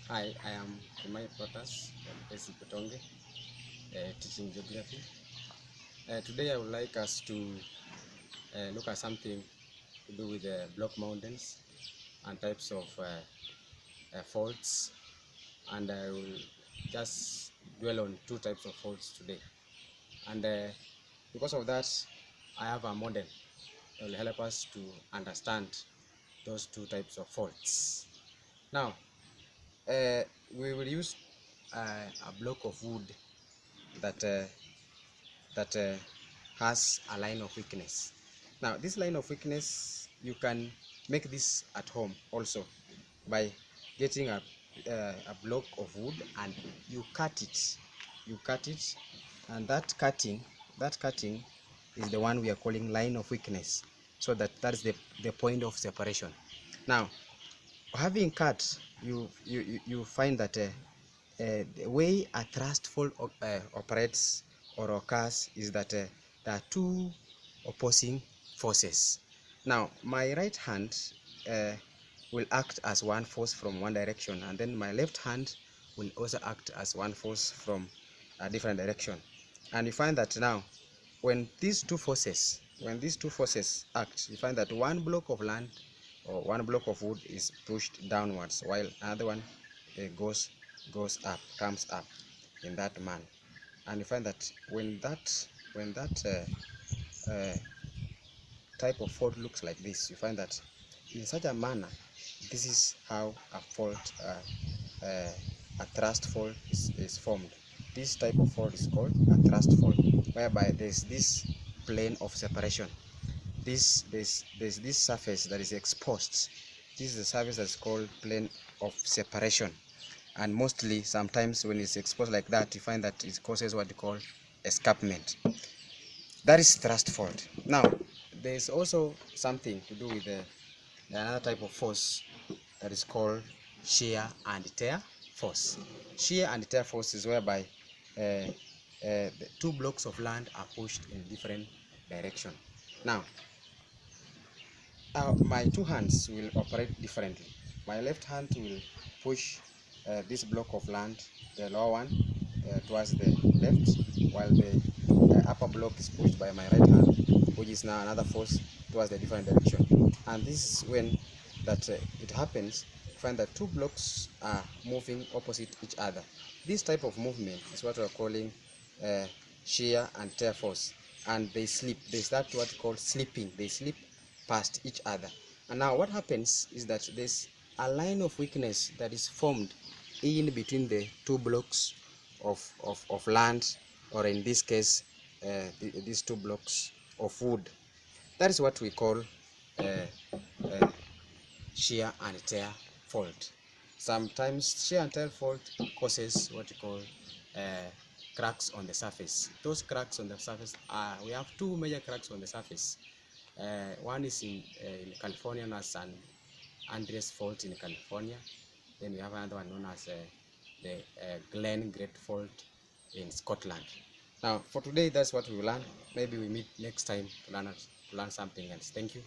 Hi, I am Kimai Protas from AC Kotonge, teaching geography. Today I would like us to look at something to do with block mountains and types of faults, and I will just dwell on two types of faults today. And because of that, I have a model that will help us to understand those two types of faults. Now, uh, we will use a block of wood that has a line of weakness. Now, this line of weakness, you can make this at home also by getting a block of wood and you cut it. You cut it, and that cutting is the one we are calling line of weakness. So that's the point of separation. Now, having cut, you find that the way a thrust fault operates or occurs is that there are two opposing forces. Now, my right hand uh, will act as one force from one direction, and then my left hand will also act as one force from a different direction. And you find that now, when these two forces act, you find that one block of land or one block of wood is pushed downwards, while another one goes up, comes up in that manner. And you find that when that type of fault looks like this, you find that in such a manner, this is how a thrust fault is formed. This type of fault is called a thrust fault, whereby there's this plane of separation. There's this surface that is exposed. This is the surface that's called plane of separation, and mostly sometimes when it's exposed like that, you find that it causes what you call escarpment. That is thrust fault. Now, there's also something to do with another type of force that is called shear and tear force. Shear and tear force is whereby the two blocks of land are pushed in different direction. Now, my two hands will operate differently. My left hand will push this block of land, the lower one, towards the left, while the upper block is pushed by my right hand, which is now another force towards the different direction. And this is when it happens. Find that two blocks are moving opposite each other. This type of movement is what we are calling uh, shear and tear force, and they slip. They start what we call slipping. They slip past each other. And now what happens is that there's a line of weakness that is formed in between the two blocks of land, or in this case these two blocks of wood. That is what we call uh, uh, shear and tear fault. Sometimes shear and tear fault causes what you call uh, cracks on the surface. Those cracks on the surface are, we have two major cracks on the surface. One is in California, known as San Andreas Fault in California. Then we have another one known as the Glen Great Fault in Scotland. Now, for today, that's what we will learn. Maybe we meet next time to learn something else. Thank you.